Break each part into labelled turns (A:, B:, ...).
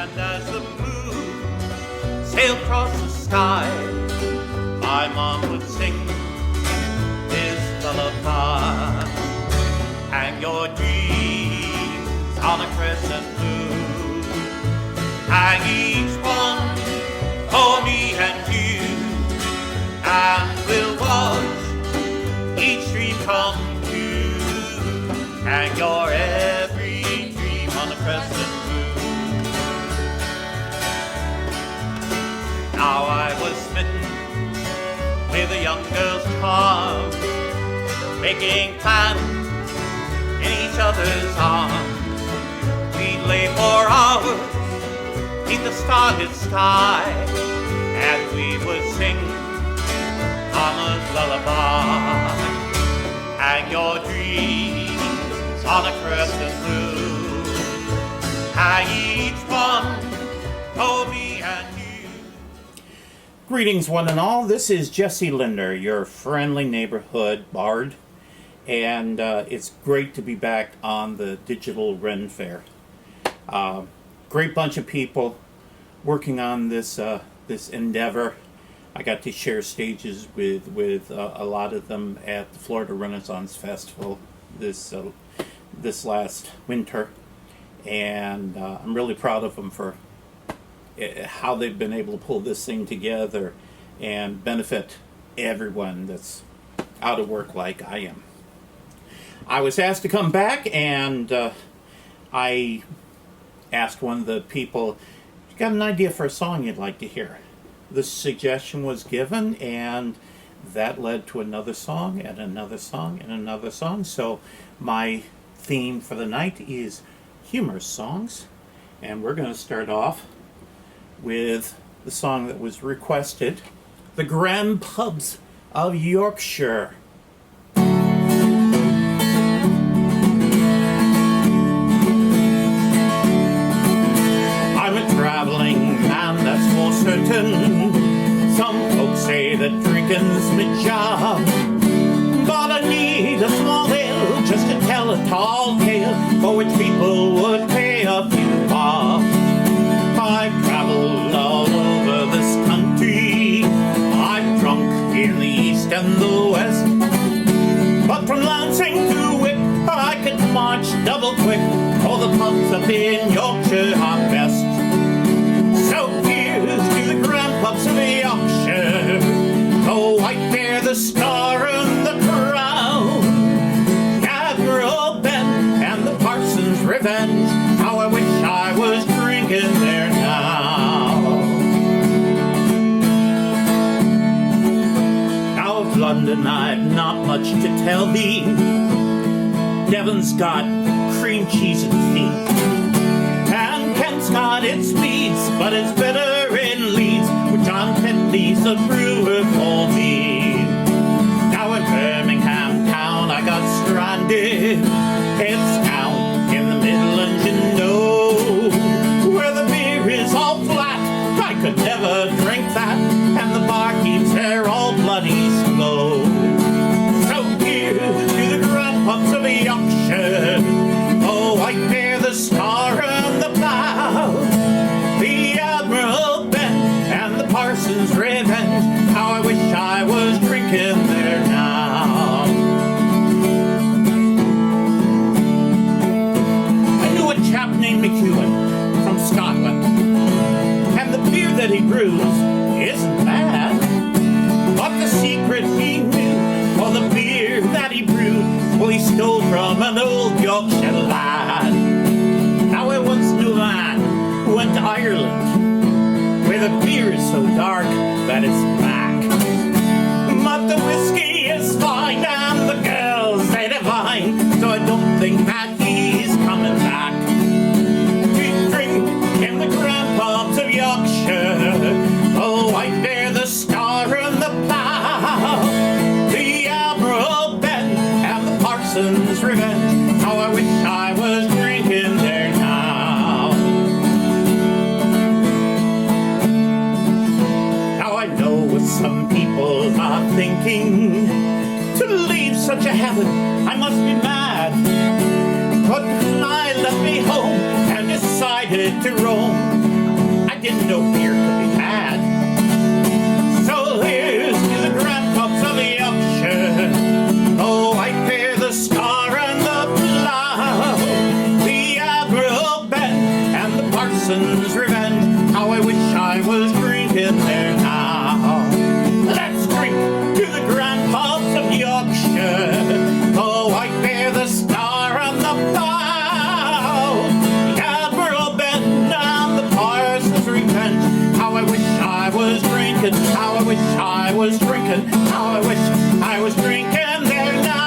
A: And as the moon sailed across the sky, my mom would sing this lullaby. Hang your dreams on a crescent moon, hang each one for me and you, and we'll watch each dream come true. Hang your every dream on a crescent moon. Now I was smitten with a young girl's charm, making plans in each other's arms. We'd lay for hours in the starlit sky, and we would sing Mama's lullaby. Hang your dreams on a crescent moon, hang each one for me and you. Greetings, one and all. This is Jesse Linder, your friendly neighborhood bard. And it's great to be back on the Digital Ren Faire. Great bunch of people working on this this endeavor. I got to share stages with a lot of them at the Florida Renaissance Festival this last winter, and I'm really proud of them for how they've been able to pull this thing together and benefit everyone that's out of work like I am. I was asked to come back, and I asked one of the people, "You got an idea for a song you'd like to hear?" The suggestion was given, and that led to another song, and another song, and another song. So my theme for the night is humorous songs, and we're going to start off with the song that was requested, "The Grand Pubs of Yorkshire." Traveling man, that's for certain. Some folks say that drinking's my job, but I need a small ale just to tell a tall tale for which people would pay a few bob. I've traveled all over this country, I've drunk in the east and the west, but from Lancing to Wick I could march double quick, for the pubs up in Yorkshire are best. So here's to the grand pubs of Yorkshire, the White Bear, the Star and the Crown, Admiral Ben and the Parson's Revenge. How I wish I was drinking there now. Now of London I've not much to tell thee. Devon's got cream cheese and feet, and Kent's got its meads, but it's better in Leeds, where John Pentley's the brewer for me. Now in Birmingham town I got stranded, it's down in the Midlands, you know, where the beer is all flat. I could never drink that, and the barkeeps they're all bloody slow. So here's to the grand pubs of Yorkshire, oh White Bear, the Star and the Plough, the Admiral Ben and the Parson's Revenge. How I wish I was drinking there now. I knew a chap named McEwen from Scotland, and the beer that he brews isn't bad, but the secret he knew, for the beer that he brewed, well, he stole from an old Yorkshire lad. Now I once knew a man who went to Ireland, where the beer is so dark that it's black, but the whiskey is fine and the girls they divine, so I don't think that he's coming back. We drink in the grand pubs of Yorkshire, oh White Bear, the Star and the Plough, the Admiral Ben and the Parson's Revenge. How I wish I was drinking there now. Now I know what some people are thinking, to leave such a heaven I must be mad, but when I left me home and decided to roam, didn't know beer could be had. So here's to the grand pubs of Yorkshire, oh, I fear the Star and the Plough, the Admiral Bet and the Parson's Revenge. How I wish I was drinking there now. Let's drink to the grand pubs of Yorkshire, oh, I fear the Star and the Plough, the Admiral Bet and the Parson's Revenge. How I wish I was drinking, how I wish I was drinking, how I wish I was drinking there now.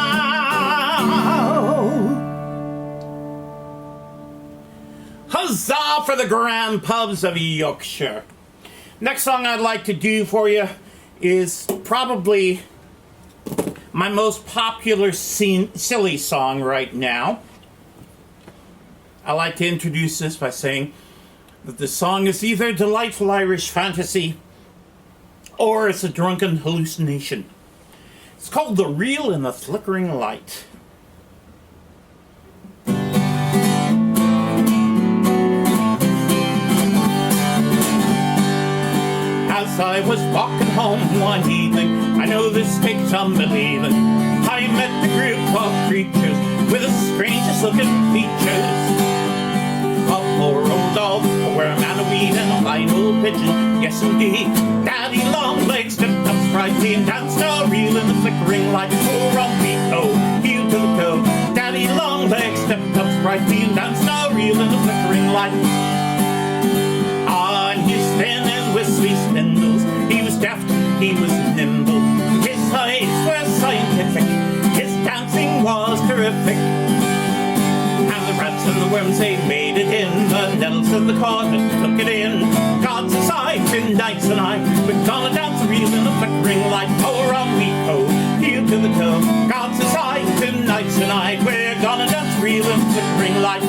A: Huzzah for the grand pubs of Yorkshire. Next song I'd like to do for you is probably my most popular silly song right now. I like to introduce this by saying that the song is either delightful Irish fantasy or it's a drunken hallucination. It's called The Reel in the Flickering Light. As I was walking home one evening, I know this takes some believing, I met a group of creatures with the strangest looking features. A poor old dog, a worm and a weed and a fine old pigeon, yes indeed. Daddy Longlegs stepped up sprightly and danced a reel in the flickering light. Oh, rummy-ho, heel to the toe. Daddy Longlegs stepped up sprightly and danced a reel in the flickering light. On his thin and whistly spindles, he was deft, he was nimble. His eyes were scientific, his dancing was terrific. And the rats and the worms, they made it in, the nettles and the cornet took it in. God's aside, tonight's the night, we're gonna dance a reel in the flickering light. Oh, rummy-ho, heel to the toe. God's aside, tonight's the night, we're gonna dance a reel in the flickering light.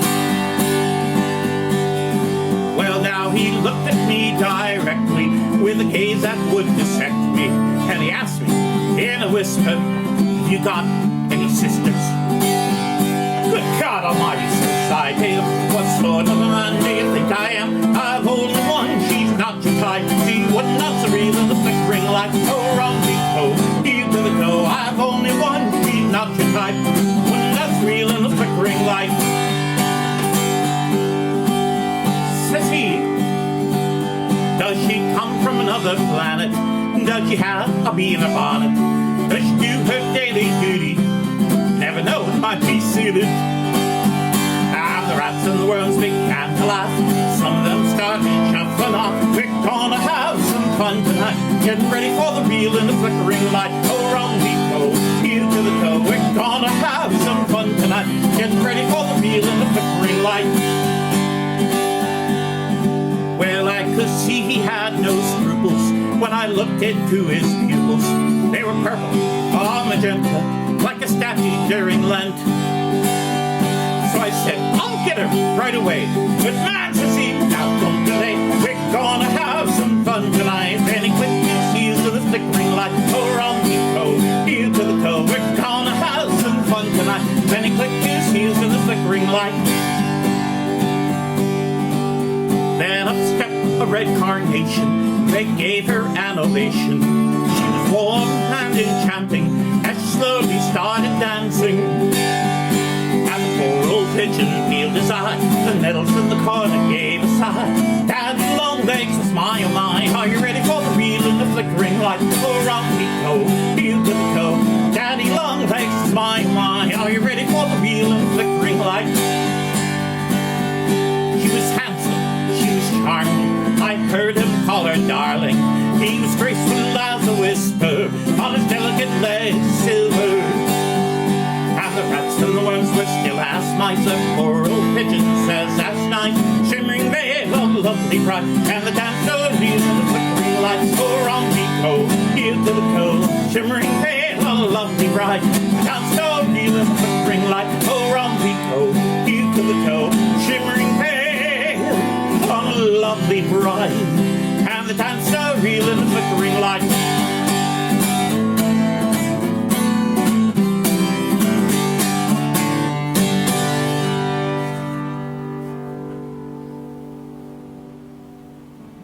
A: Well, now he looked at me directly with a gaze that would dissect me, and he asked me in a whisper, "Have you got any sisters?" Good God Almighty, says I, what sort of a man do you think I am? I've only one, she's not your type. She wouldn't dance a reel in the flickering light. Oh, rummy-ho, heel to the toe. I've only one, she's not your type. Wouldn't dance a reel in the flickering light. Says he, does she come from another planet? Does she have a bee in her bonnet? Does she do her daily duty? Never know, it might be suited. And the rats and the worms began to laugh. Some of them started shuffling off. We're gonna have some fun tonight, getting ready for the reel in the flickering light. Oh, rummy-ho, heel to the toe. We're gonna have some fun tonight, getting ready for the reel in the flickering light. Well, I could see he had no scruples when I looked into his pupils. They were purple, or magenta, like a statue during Lent. So I said, I'll get her right away. But man, says he, now don't delay. We're gonna have some fun tonight. Then he clicked his heels to the flickering light. Oh, rummy-ho, heel to the toe. We're gonna have some fun tonight. Then he clicked his heels to the flickering light. Then up stepped a red carnation. They gave her an ovation. She was warm and enchanting as she slowly started dancing. And the poor old pigeon peeled his eye. The nettles in the corner gave a sigh. Daddy Longlegs was my oh my. Are you ready for the reel in the flickering light? Oh, rummy-ho, heel to the toe. Daddy Longlegs was my oh my. Are you ready for the reel in the flickering light? She was handsome, she was charming, I heard him call her darling. He was graceful as a whisper, on his delicate legs silver. And the rats and the worms were still as mice. The poor old pigeon says that's nice. Shimmering veil of lovely bright, and the dancer reels in the flickering light. Oh, rummy-ho, heel to the toe. Shimmering veil of lovely bright, the dancer reels in the flickering light. Oh, rummy-ho, heel to the toe. Shimmering veil of lovely bright, and the dancer reel in the flickering light.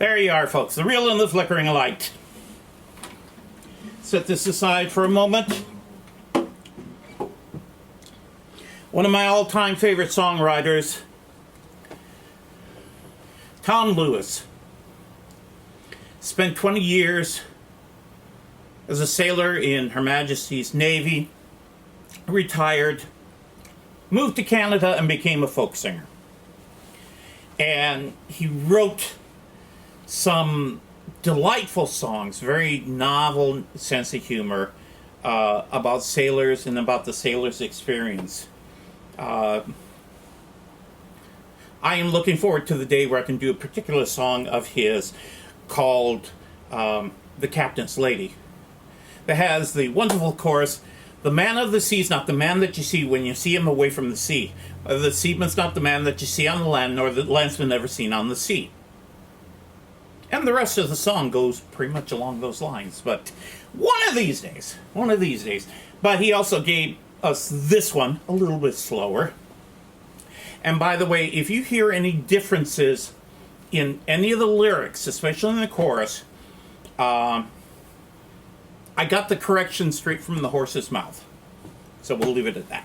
A: There you are, folks. The real and the flickering light. Set this aside for a moment. One of my all-time favorite songwriters, Tom Lewis, spent 20 years as a sailor in Her Majesty's Navy, retired, moved to Canada, and became a folk singer. And he wrote some delightful songs, very novel sense of humor, about sailors and about the sailor's experience. I am looking forward to the day where I can do a particular song of his called The Captain's Lady, that has the wonderful chorus, "The man of the sea is not the man that you see when you see him away from the sea. The seaman's not the man that you see on the land, nor the landsman ever seen on the sea." And the rest of the song goes pretty much along those lines. But one of these days. But he also gave us this one a little bit slower. And by the way, if you hear any differences in any of the lyrics, especially in the chorus, I got the correction straight from the horse's mouth. So we'll leave it at that.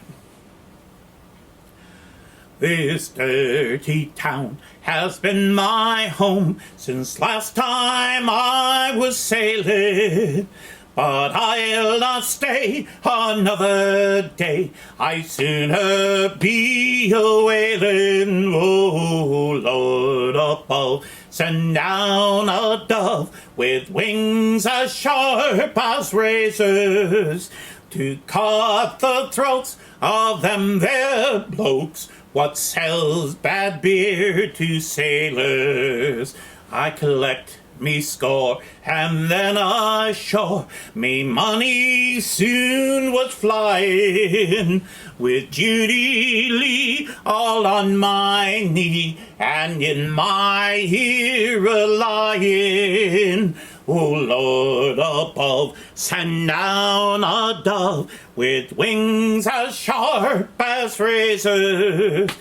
A: This dirty town has been my home since last time I was sailing. But I'll not stay another day. I'd sooner be a whaling. Oh, Lord above, send down a dove with wings as sharp as razors to cut the throats of them there blokes what sells bad beer to sailors. I collect me score, and then ashore, me money soon was flying, with Judy Lee all on my knee, and in my ear a lying. Oh, Lord above, send down a dove with wings as sharp as razors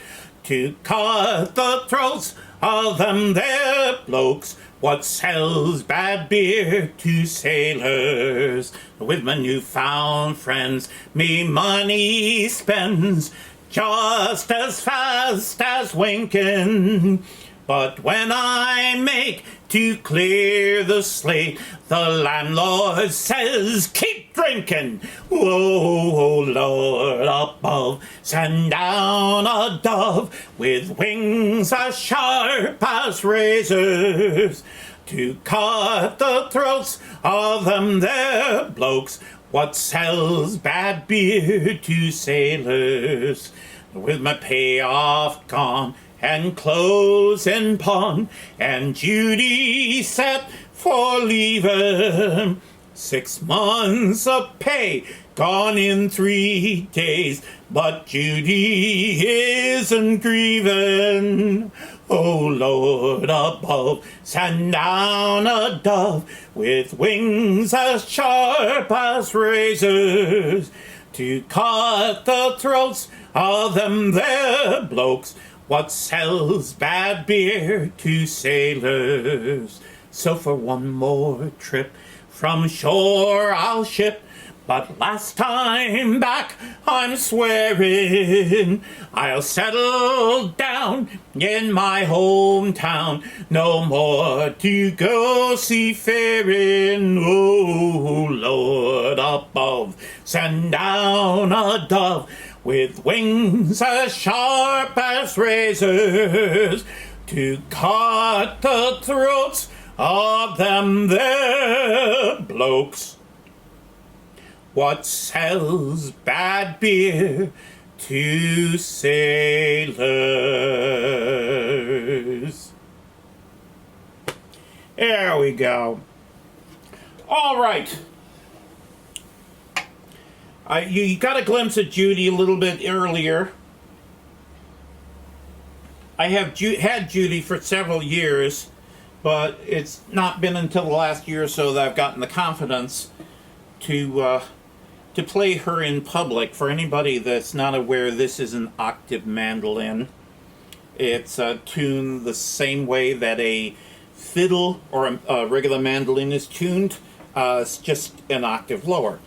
A: to cut the throats of them there blokes what sells bad beer to sailors. With my newfound friends, me money spends just as fast as winking. But when I make to clear the slate, the landlord says, keep drinking. Whoa, Lord above, send down a dove with wings as sharp as razors to cut the throats of them there blokes what sells bad beer to sailors. With my payoff gone and clothes in pawn, and Judy set for leaving, 6 months of pay gone in 3 days, but Judy isn't grieving. Oh, Lord above, send down a dove with wings as sharp as razors to cut the throats of them there blokes what sells bad beer to sailors. So for one more trip from shore I'll ship, but last time back I'm swearing I'll settle down in my hometown, no more to go seafaring. Oh, Lord above, send down a dove with wings as sharp as razors to cut the throats of them there blokes what sells bad beer to sailors. There we go. All right. You got a glimpse of Judy a little bit earlier. I have had Judy for several years, but it's not been until the last year or so that I've gotten the confidence to play her in public. For anybody that's not aware, this is an octave mandolin. It's tuned the same way that a fiddle or a regular mandolin is tuned, it's just an octave lower.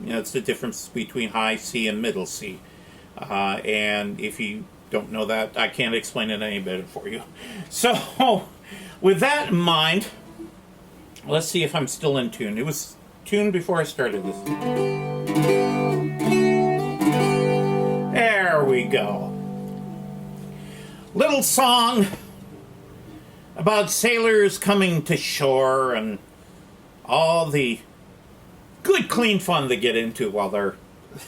A: It's the difference between high C and middle C. And if you don't know that, I can't explain it any better for you. So, with that in mind, let's see if I'm still in tune. It was tuned before I started this. There we go. Little song about sailors coming to shore and all the good clean fun they get into while they're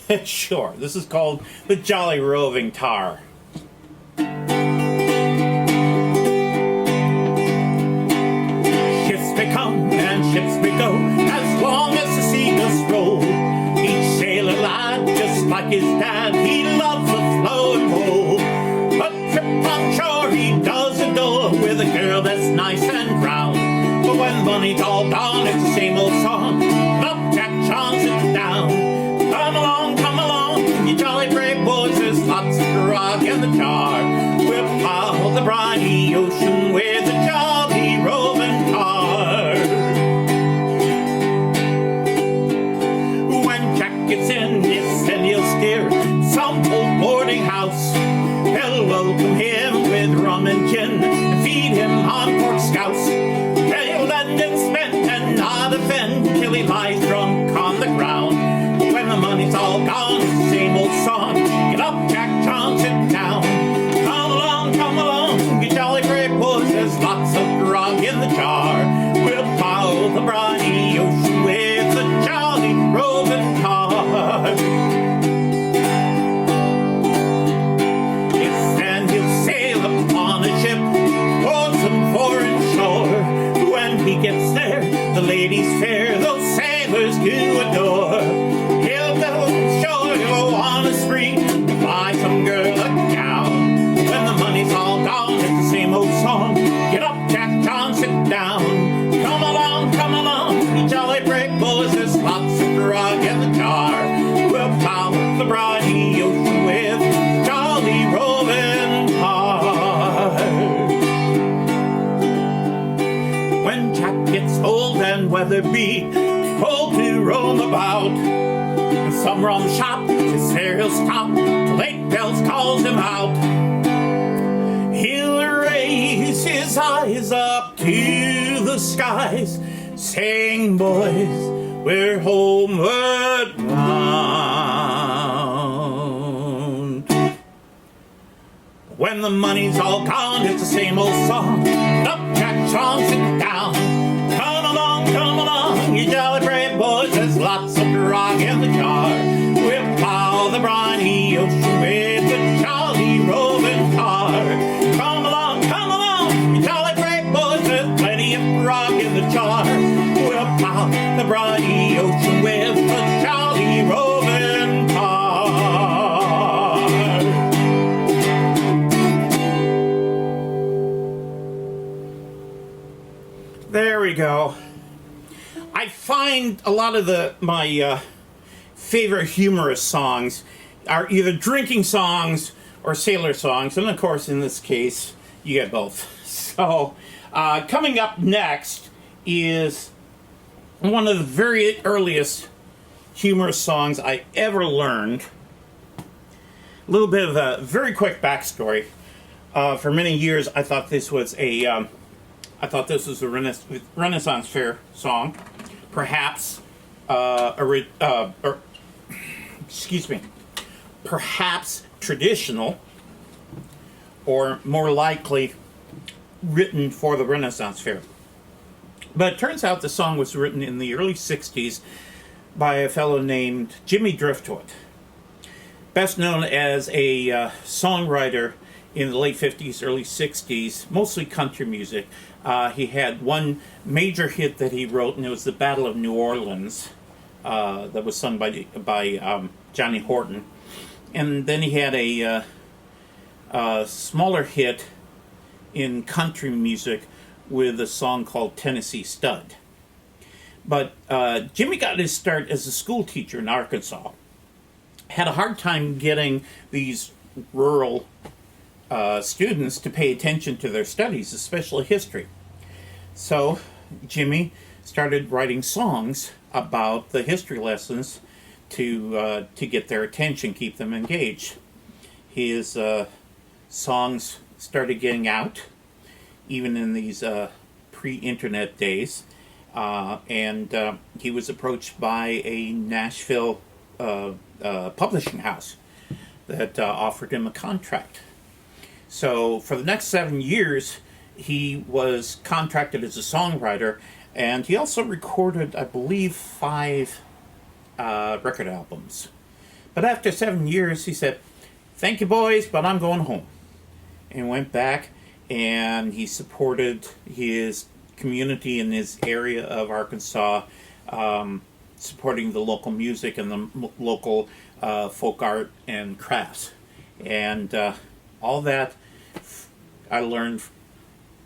A: at shore. This is called the Jolly Roving Tar. Ships may come and ships may go, as long as the sea does roll. Each sailor lad, just like his dad, he loves a flow and roll. A trip on shore he does adore, with a girl that's nice and round. But when money's all gone, it's the same old song. Up Jack John, sit down. Come along, you jolly brave boys. There's lots of grog in the jar. We'll plow the briny ocean with a jolly roving tar. When Jack gets in, yes, and he'll steer some old boarding house. They'll welcome him with rum and gin and feed him on pork scouse. They'll lend and spend and not offend till he lies drunk on the ground. When the money's all gone, it's the same old song. Get up, Jack John, sit down. Come along, you jolly brave boys. There's lots of grog in the jar. We'll plow the briny ocean with a jolly roving tar. Yes, and he'll sail upon a ship for some foreign shore. When he gets there, the ladies fair, those sailors do adore. He'll go shore, he'll go on a spree, to buy some girl a gown. When the money's all gone, it's the same old song. Get up, Jack John, sit down. Come along, you jolly brave boys. There's lots of grog in the jar. We'll plow the briny ocean with jolly roving tar. When Jack gets old and weather beat, told to roam about, in some rum shop, his there he'll stop till 8 bells calls him out. He'll raise his eyes up to the skies, saying, boys, we're homeward bound. When the money's all gone, it's the same old song. Up, Jack John, sit down. Come along, you jolly brave boys. There's lots of grog in the jar. We'll plow the briny ocean with a jolly roving tar. Come along, you jolly brave boys. There's plenty of grog in the jar. We'll plow the briny ocean with a jolly roving tar. There we go. I find a lot of my favorite humorous songs are either drinking songs or sailor songs, and of course in this case you get both. So coming up next is one of the very earliest humorous songs I ever learned. A little bit of a very quick backstory. For many years I thought this was a Renaissance Fair song. Perhaps, perhaps traditional, or more likely written for the Renaissance Fair. But it turns out the song was written in the early 60s by a fellow named Jimmy Driftwood, best known as a songwriter in the late 50s, early 60s, mostly country music. He had one major hit that he wrote, and it was the Battle of New Orleans, that was sung by Johnny Horton. And then he had a smaller hit in country music with a song called Tennessee Stud. But Jimmy got his start as a school teacher in Arkansas. Had a hard time getting these rural students to pay attention to their studies, especially history. So Jimmy started writing songs about the history lessons to get their attention, keep them engaged. His songs started getting out, even in these pre-internet days, and he was approached by a Nashville publishing house that offered him a contract. So for the next 7 years, he was contracted as a songwriter, and he also recorded, I believe, 5 record albums. But after 7 years, he said, "Thank you, boys, but I'm going home." And went back, and he supported his community in his area of Arkansas, supporting the local music and the local folk art and crafts. And all that I learned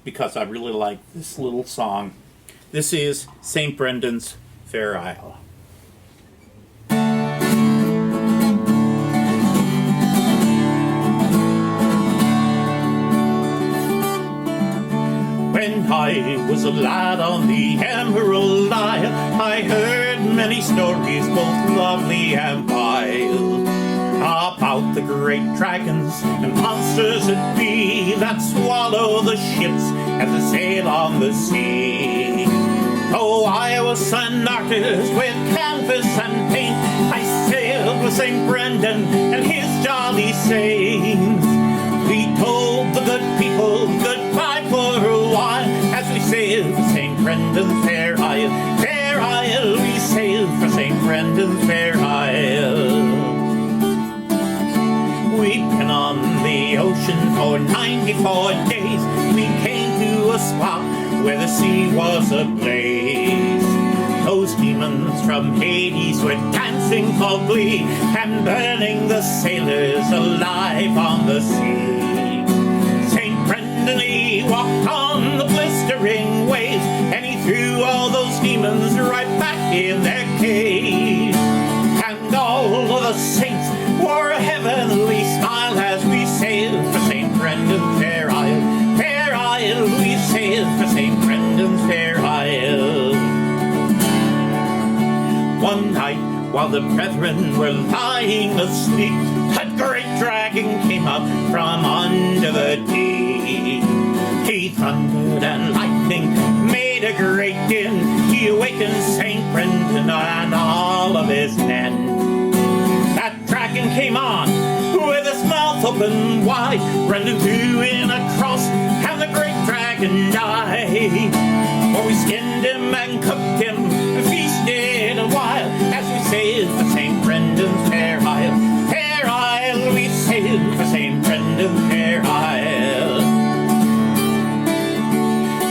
A: because I really like this little song. This is St. Brendan's Fair Isle. When I was a lad on the Emerald Isle, I heard many stories, both lovely and wild, about the great dragons and monsters at be that swallow the ships as they sail on the sea. Oh, I was an artist with canvas and paint. I sailed with St. Brendan and his jolly saints. We told the good people goodbye for a while as we sailed for St. Brendan's Fair Isle. Fair Isle, we sailed for St. Brendan's Fair Isle. We'd been on the ocean for 94 days. We came to a spot where the sea was ablaze. Those demons from Hades were dancing for glee and burning the sailors alive on the sea. St. Brendan, he walked on the blistering waves, and he threw all those demons right back in their cave. And all of the saints wore a heavenly smile as we sailed for St. Brendan's Fair Isle. Fair Isle, we sailed for St. Brendan's Fair Isle. One night, while the brethren were lying asleep, a great dragon came up from under the deep. He thundered and lightning made a great din. He awakened St. Brendan and all of his men. That dragon came on with his mouth open wide. Brendan threw in a cross and the great dragon died. For we skinned him and cooked him and feasted a while as we sailed for St. Brendan's Fair Isle. Fair Isle, we sailed for St. Brendan's Fair Isle.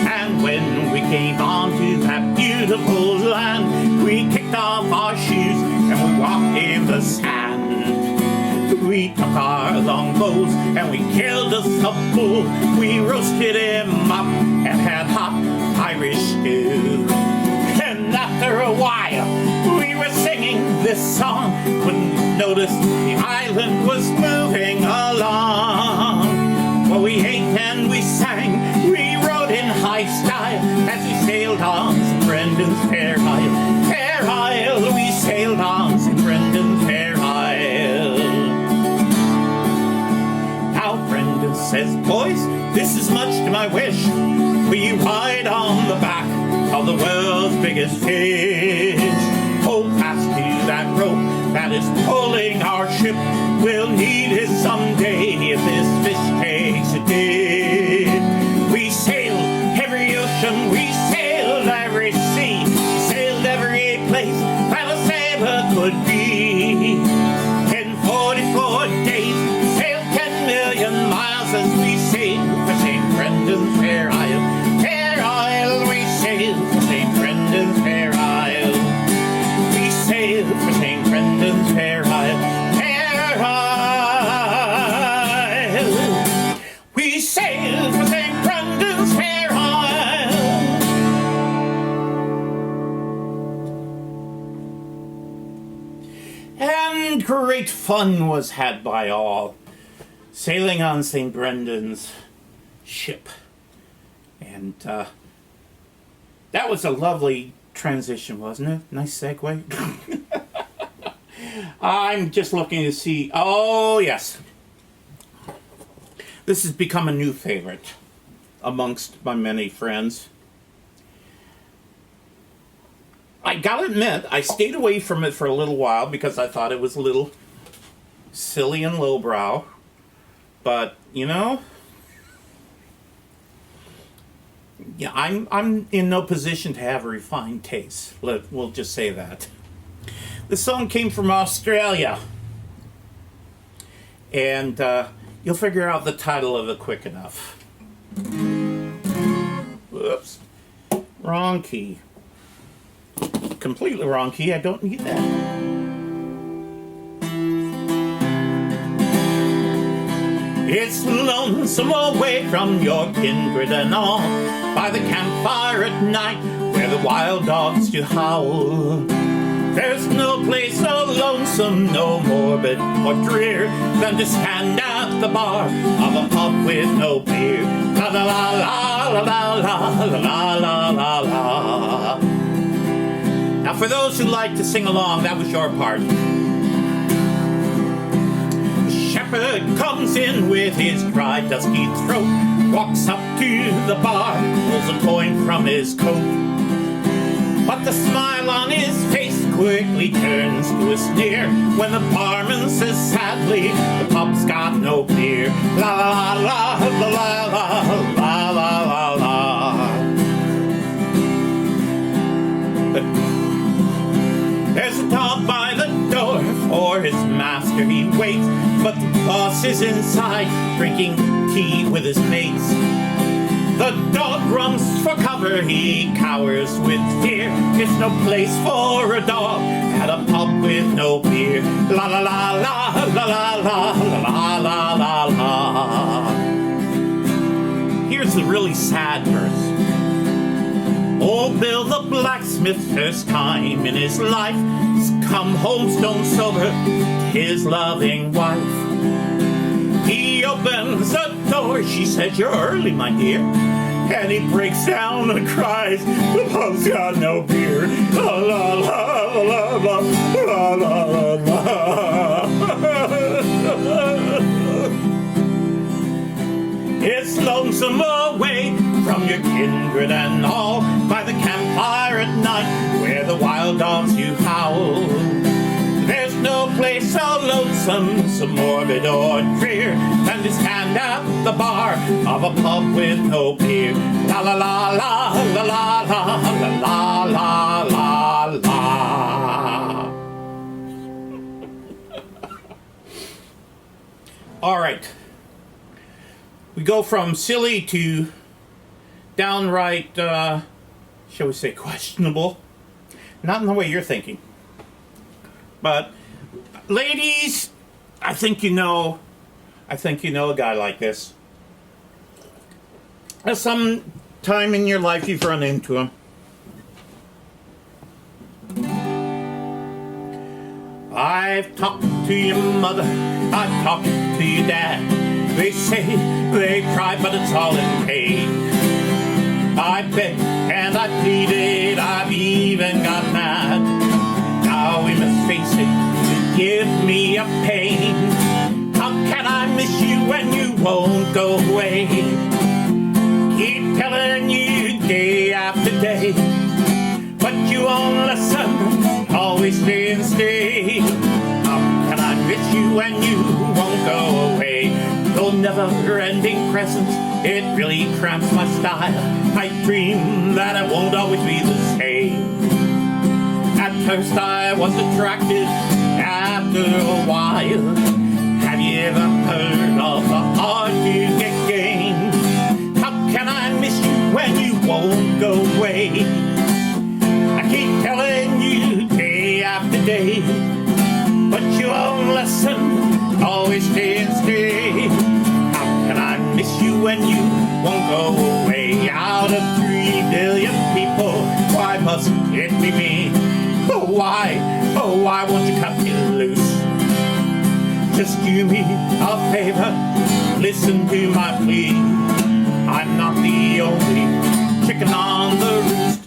A: And when we came on to that beautiful land, we kicked off our shoes and we walked in the sand. We took our long bows and we killed us a bull. We roasted him up and had hot Irish stew. And after a while, we were singing this song when we noticed the island was moving along. Well, we ate and we sang, we rode in high style as we sailed on St. Brendan's Fair Isle. Fair Isle, we sailed on St. Brendan's Fair Isle. Now Brendan says, "Boys, this is much to my wish. We ride on the back of the world's biggest fish. Hold fast to that rope that is pulling our ship. We'll need it someday if this fish takes a dip." We sailed every ocean, we sailed every sea, sailed every place that a sailor could be. In 44 days, sailed 10 million miles as we sailed for St. Brendan's Fair Isle. Fair Isle, we sailed for St. Brendan's Fair Isle. We sailed for St. Brendan's Fair Isle. Fair Isle. We sailed for St. Brendan's Fair Isle. And great fun was had by all, sailing on St. Brendan's ship. And
B: That was a lovely transition, wasn't it? Nice segue. I'm just looking to see. Oh, yes. This has become a new favorite amongst my many friends. I gotta admit, I stayed away from it for a little while because I thought it was a little silly and lowbrow. But, you know, yeah, I'm in no position to have a refined taste. We'll just say that. The song came from Australia. And you'll figure out the title of it quick enough. Whoops. Wrong key. Completely wrong key. I don't need that. It's lonesome away from your kindred and all, by the campfire at night, where the wild dogs do howl. There's no place so lonesome, no morbid or drear, than to stand at the bar of a pub with no beer. La la la la la la la la la la. Now for those who like to sing along, that was your part. Shepherd comes in with his dry, dusty throat, walks up to the bar, pulls a coin from his coat. But the smile on his face quickly turns to a sneer when the barman says sadly, the pub's got no beer. La la la la la la la la la la. There's a dog by the door, for his master he waits, but the boss is inside, drinking tea with his mates. The dog runs for cover, he cowers with fear. It's no place for a dog at a pub with no beer. La la la la la la la la la la la. Here's the really sad verse. Old Bill the blacksmith, first time in his life, has come home stone sober, his loving wife. He opens the door, she says, "You're early, my dear." And he breaks down and cries, "The pub's got no beer." La la la la la la la la la. It's lonesome away from your kindred and all, by the campfire at night, where the wild dogs do howl. There's no place so lonesome, so morbid or drear, than to stand at the bar of a pub with no beer. La la la la la la la la la la la. All right. We go from silly to downright, shall we say, questionable. Not in the way you're thinking. But, ladies, I think you know a guy like this. At some time in your life you've run into him. I've talked to your mother, I've talked to your dad. They say they tried, but it's all in vain. I begged and I pleaded, I've even got mad. Now we must face it, you give me a pain. How can I miss you when you won't go away? Keep telling you day after day, but you won't listen, always stay and stay. How can I miss you when you won't go away? Those never-ending presents, it really cramps my style. I dream that I won't always be the same. At first I was attracted, after a while. Have you ever heard of the hard to get game? How can I miss you when you won't go away? I keep telling you day after day, but you won't listen, always stay and stay. How can I miss you when you won't go away? Out of 3 billion people, why must it be me? Oh why won't you cut me loose? Just do me a favor, listen to my plea. I'm not the only chicken on the roost.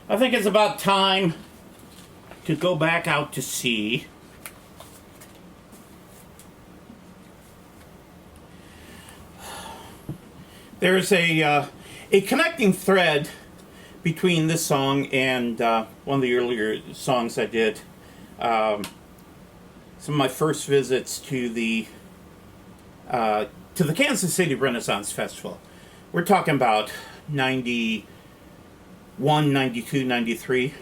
B: I think it's about time to go back out to sea. There's a connecting thread between this song and one of the earlier songs I did. Some of my first visits to the Kansas City Renaissance Festival. We're talking about 91, 92, 93.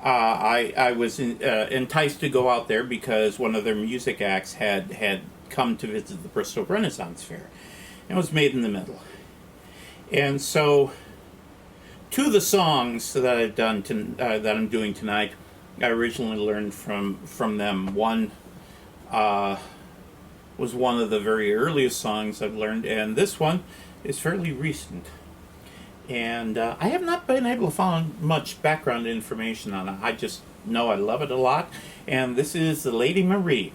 B: I was enticed to go out there because one of their music acts had come to visit the Bristol Renaissance Fair. It was made in the middle. And so, two of the songs that I've done that I'm doing tonight, I originally learned from them. One was one of the very earliest songs I've learned, and this one is fairly recent. And I have not been able to find much background information on it. I just know I love it a lot. And this is the Lady Marie.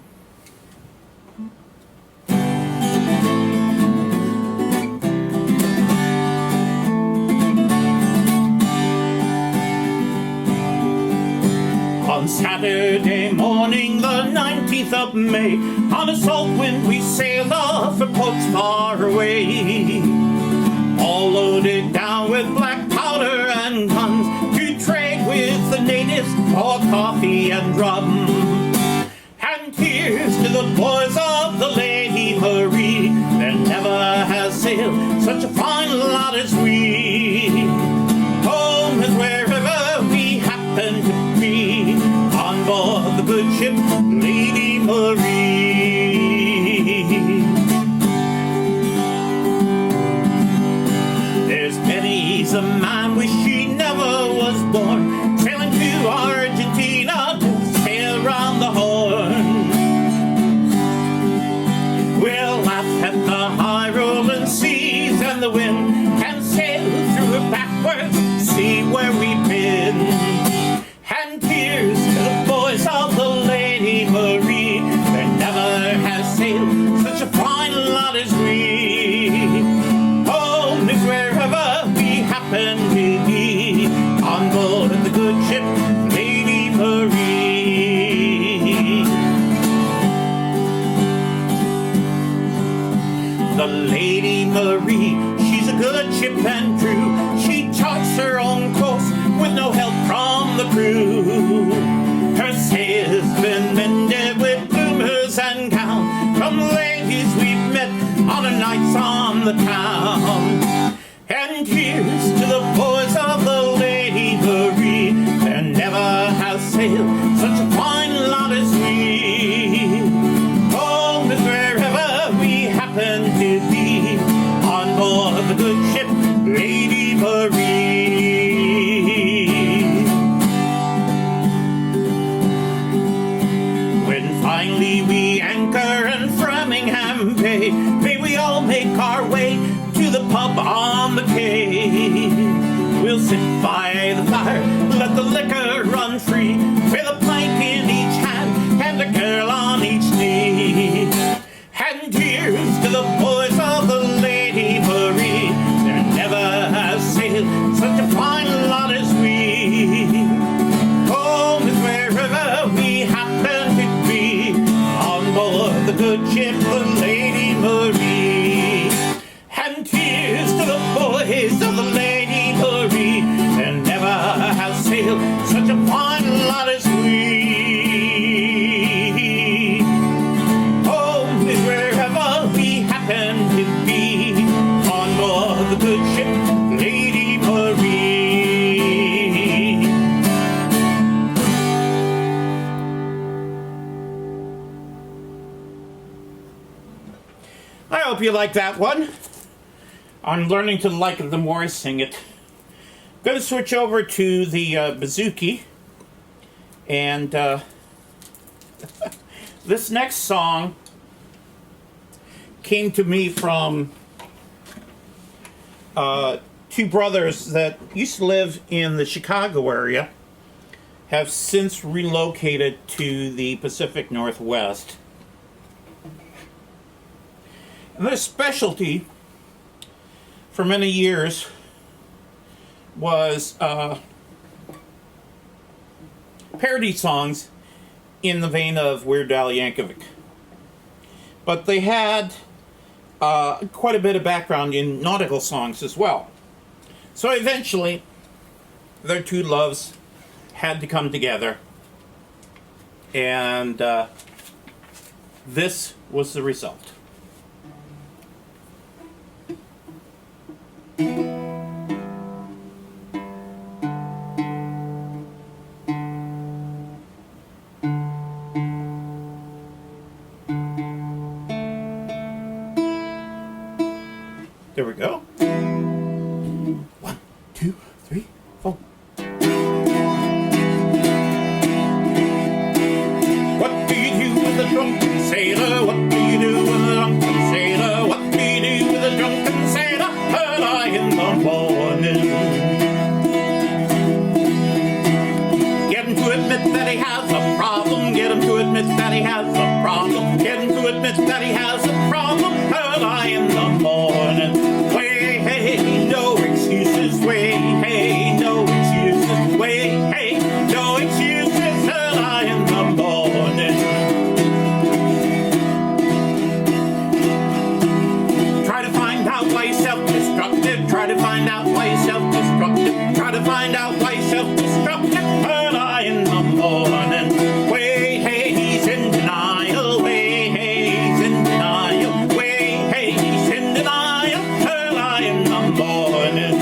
B: On Saturday morning, the 19th of May, on a salt wind we sailed off for ports far away, all loaded down with black powder and guns, to trade with the natives for coffee and rum. And here's to the boys of the Lady Marie, there never has sailed such a fine lot as we. Home is wherever we happen to be, on board the good ship Lady Marie. There's many's a man wish he never was born, sailing to Argentina to sail round the Horn. We'll laugh at the high rolling seas and the wind, and sail through it backwards, see where we've been. And here's to the boys of the Lady Marie, there never has sailed such a fine lot as we. Home is wherever we happen to be, on board the good ship Lady Marie. The Lady Marie, she's a good ship and true, she charts her own course with no help from the crew. Her sails been mended with bloomers and gown, from ladies we've met on a nights on the town. And here's to the boys of the Lady Marie, there never has sailed such a fine lot as we. Home is wherever we happen to be, on board the good ship Lady Marie. When finally we anchor in Framingham Bay, may we all make our way to the pub on the quay. We'll sit by the fire, let the liquor run free, with a pint in each hand and a girl on each knee. And here's to the boys of the Lady Marie, there never has sailed such a fine lot as we. Home is wherever we happen to be, on board the good ship the Lady Marie. And here's to the boys of the Lady Marie, there never has sailed such a fine lot as we. Home is wherever we happen to be, on board the good ship Lady Marie. I hope you like that one. I'm learning to like it the more I sing it. I'm going to switch over to the bouzouki. And this next song came to me from two brothers that used to live in the Chicago area, have since relocated to the Pacific Northwest. And their specialty for many years was parody songs in the vein of Weird Al Yankovic. But they had quite a bit of background in nautical songs as well. So eventually, their two loves had to come together. And this was the result. There we go. 1, 2, 3, 4. What do you do with a drunken sailor? What do you do with a drunken sailor? What do you do with a drunken sailor? Early in the morning. Get him to admit that he has a problem. Get him to admit that he has a problem. Get him to admit that he has a problem. Early in the morning. Way, hey, no excuses. Way, hey, no excuses. Way, hey, no excuses. Early in the morning. Try to find out why you're self-destructive. Try to find out why you're self-destructive. Try to find out why you're self-destructive. Early in the morning. Way, hey, he's in denial. Way, hey, he's in denial. Way, hey, he's in denial. Early in the morning.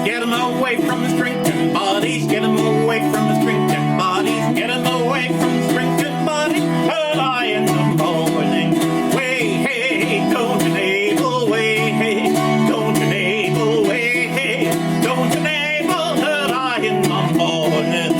B: Get him away from his drinking buddies. Get him away from his drinking buddies. Get him away from his drinking buddies. Early in the morning. Way, hey, don't enable. Way, hey, don't enable. Way, hey, don't enable. Early in the morning.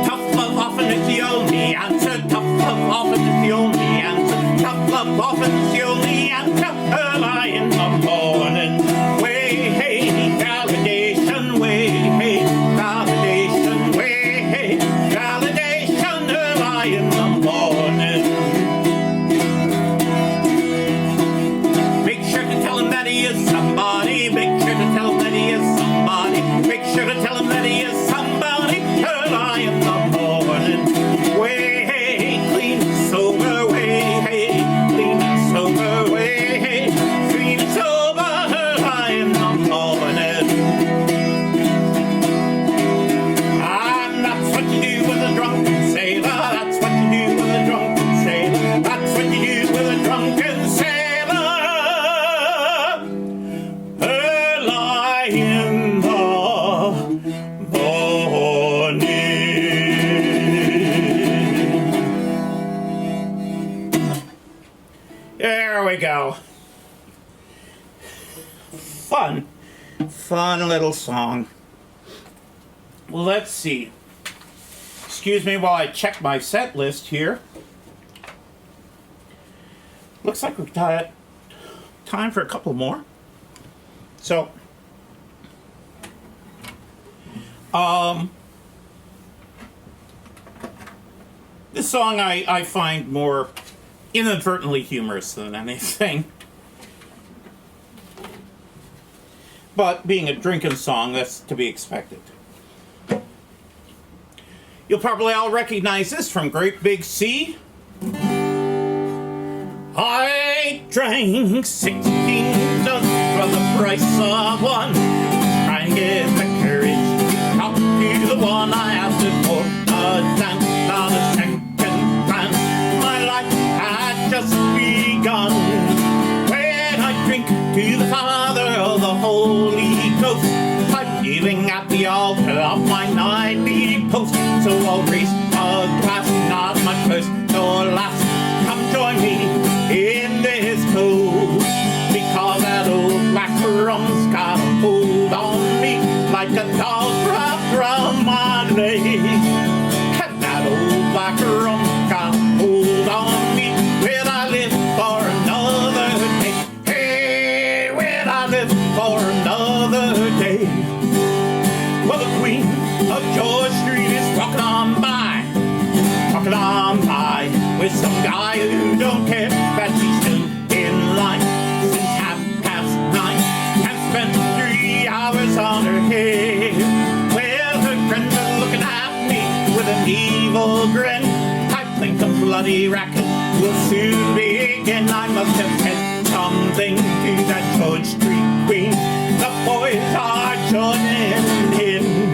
B: Tough love often is the only answer. Tough love often is the only answer. Tough love often is the only answer. Early in the morning. Way, hey, validation. Way, hey, validation. Way, hey, validation. Early in the morning. Make sure to tell him that he is somebody. Make sure to tell him that he is somebody. Make sure to tell him that he is somebody. Early in the morning. Way, hey, clean and sober. Way, hey, clean and sober. Way, hey, clean and sober. Early in the morning. And that's what you do with a drunken sailor. That's what you do with a drunken sailor. That's what you do with a drunken sailor. Early in the morning. There we go. Fun little song. Well, let's see. Excuse me while I check my set list here. Looks like we've got time for a couple more. So, this song I find more inadvertently humorous than anything. But being a drinking song, that's to be expected. You'll probably all recognize this from Great Big Sea. I drank 16 tons for the price of one. Trying to get the courage to talk to the one I asked it for a dance, not a second glance. My life had just begun when I drink to the Father of the Holy Ghost. I'm kneeling at the altar of my nightly post, so I'll raise a glass, not my first nor last. Come join me in this toast, because that old black rum's got a hold on me like a dog wrapped around my leg. And that bloody racket will soon begin. I must have said something to that George Street Queen. The boys are joining in,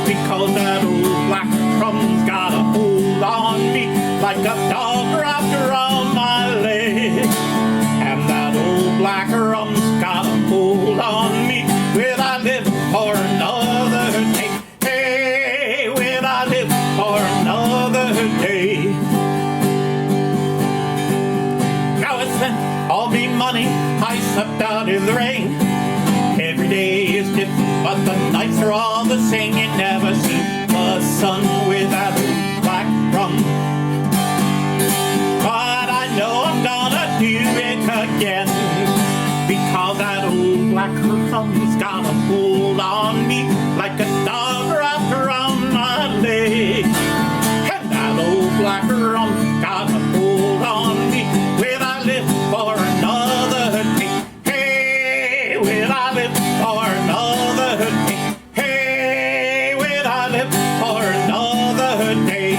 B: because that old black crum's got a hold on me like a dog wrapped around my leg. And that old black rum's got a hold on me. Will I live for another day? Hey, will I live for another day? Now I spent all me money, I slept out in the rain. Every day is different, but the nights are all the same. You never see the sun without black rum. But I know I'm gonna do it again, because that old black rum's got a hold on me like a dog wrapped around my leg. And that old black rum's got a hold on me. Will I live for another day? Hey, will I live for another day? Hey, will I live for another day?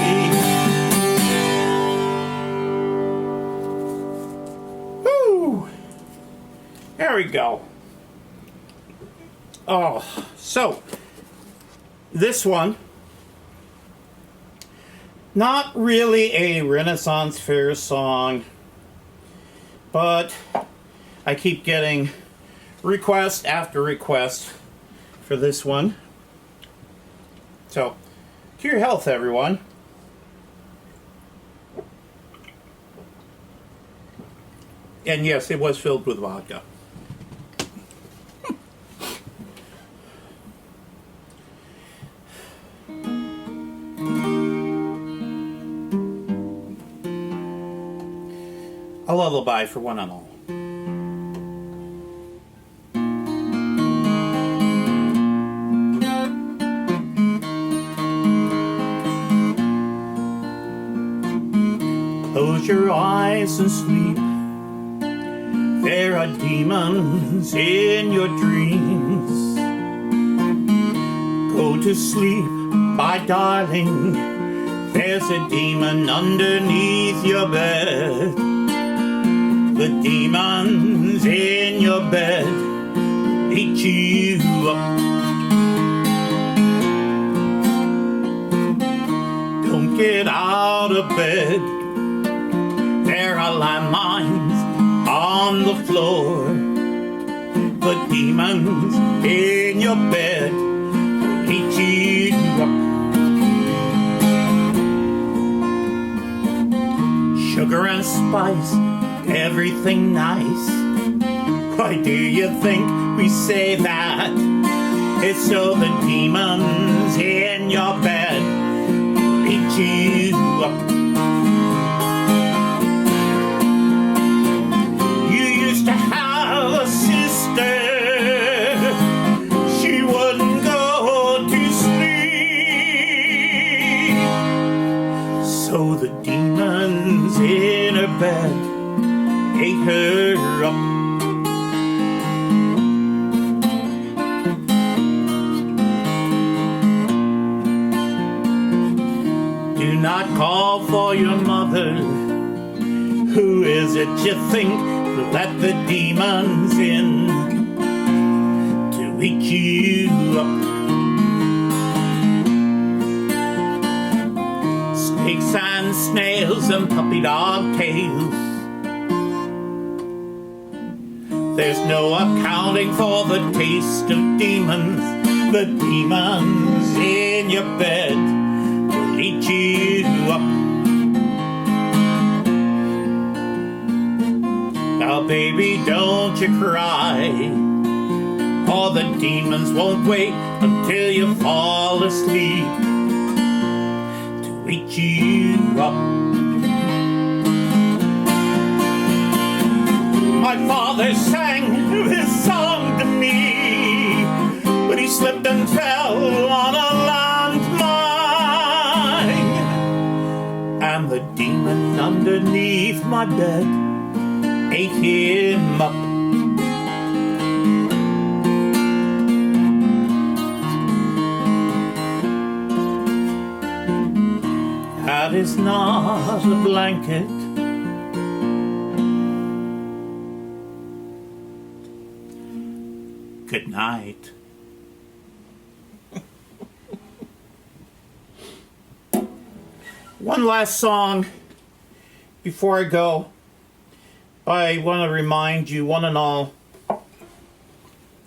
B: Woo! There we go. Oh, so this one, not really a Renaissance Fair song, but I keep getting request after request for this one. So, to your health, everyone. And yes, it was filled with vodka. A lullaby for one and all. Close your eyes and sleep. There are demons in your dreams. Go to sleep, my darling. There's a demon underneath your bed. The demons in your bed eat you up. Don't get out of bed. There are landmines on the floor. The demons in your bed eat you up. Sugar and spice, everything nice. Why do you think we say that? It's so the demons in your bed eat you up. You used to have a sister. She wouldn't go to sleep. So the demons in her bed ate her up. Do not call for your mother. Who is it you think let the demons in to eat you up? Snakes and snails and puppy dog tails. There's no accounting for the taste of demons. The demons in your bed will eat you up. Now baby, don't you cry, or the demons won't wait until you fall asleep to eat you up. My father sang this song to me, but he slipped and fell on a landmine, and the demon underneath my bed ate him up. That is is not a blanket. Good night. One last song before I go. I want to remind you, one and all,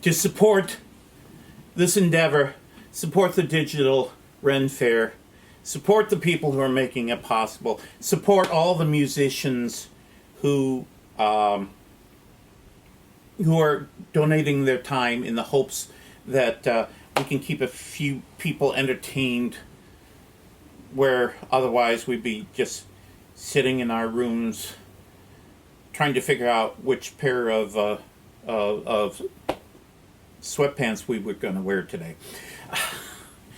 B: to support this endeavor, support the Digital Ren Faire, support the people who are making it possible, support all the musicians who are donating their time in the hopes that we can keep a few people entertained where otherwise we'd be just sitting in our rooms trying to figure out which pair of sweatpants we were going to wear today.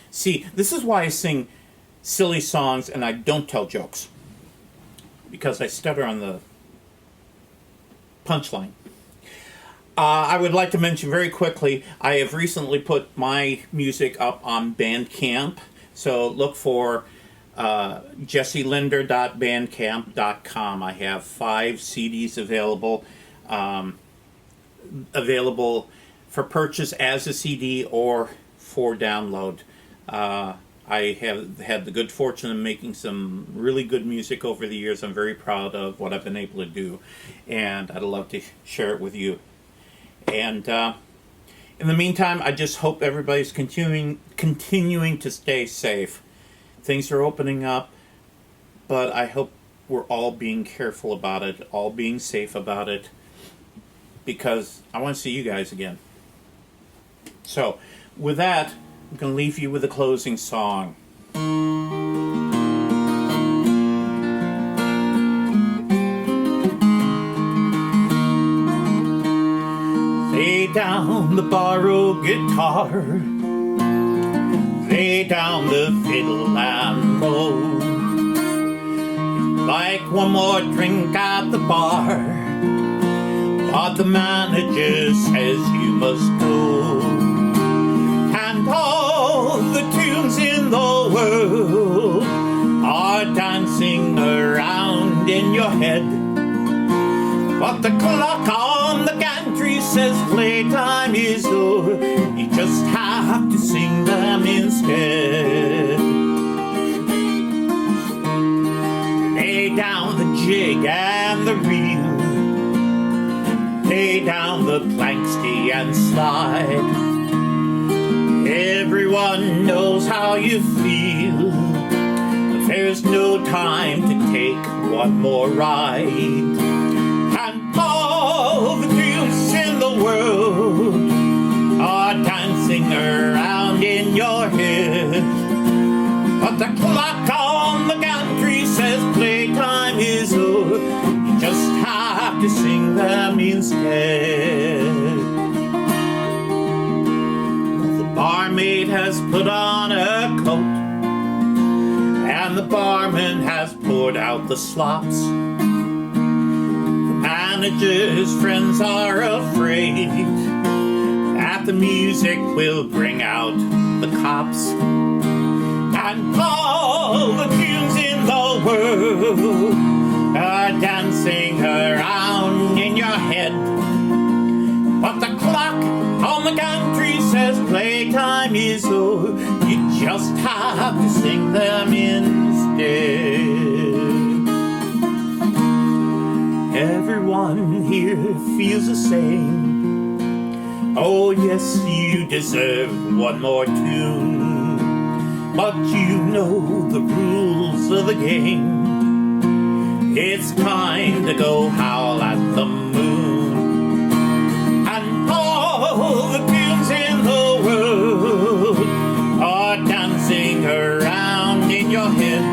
B: See, this is why I sing silly songs and I don't tell jokes, because I stutter on the punchline. I would like to mention very quickly, I have recently put my music up on Bandcamp, so look for jesselinder.bandcamp.com. I have 5 CDs available, available for purchase as a CD or for download. I have had the good fortune of making some really good music over the years. I'm very proud of what I've been able to do, and I'd love to share it with you. And in the meantime, I just hope everybody's continuing to stay safe. Things are opening up, but I hope we're all being careful about it, all being safe about it, because I want to see you guys again. So, with that, I'm going to leave you with a closing song. Lay down the borrowed guitar, lay down the fiddle and bow. Like one more drink at the bar, but the manager says you must go. And all the tunes in the world are dancing around in your head, but the clock on the gantry says playtime is over. You just have to sing them instead. Lay down the jig and the reel, lay down the planksty and slide. Everyone knows how you feel, but there's no time to take one more ride. And all the tunes in the world are dancing around in your head, but the clock on the gantry says playtime is over. You just have to sing them instead. The barmaid has put on a coat, and the barman has poured out the slops. The manager's friends are afraid that the music will bring out the cops. And all the tunes in the world are dancing around in your head, but the clock on the gantry says playtime is over. You just have to sing them instead. Everyone here feels the same. Oh yes, you deserve one more tune, but you know the rules of the game. It's time to go howl at the moon. And all the tunes in the world are dancing around in your head,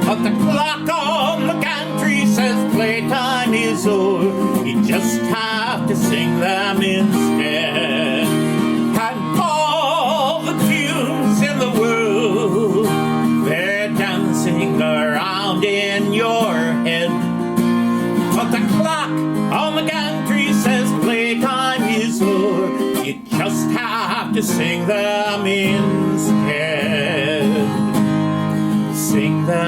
B: but the clock on the gantry says playtime is over. You just have to sing them instead. And all the tunes in the world, they're dancing around in your head, but the clock on the gantry says playtime is over. You just have to sing them instead. Sing them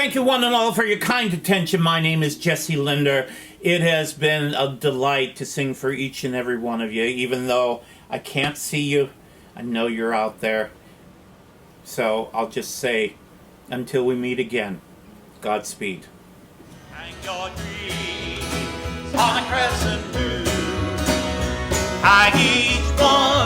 B: thank you one and all for your kind attention. My name is Jesse Linder. It has been a delight to sing for each and every one of you, even though I can't see you. I know you're out there. So I'll just say, until we meet again, Godspeed.
A: Hang your dreams on a crescent moon. Hang each one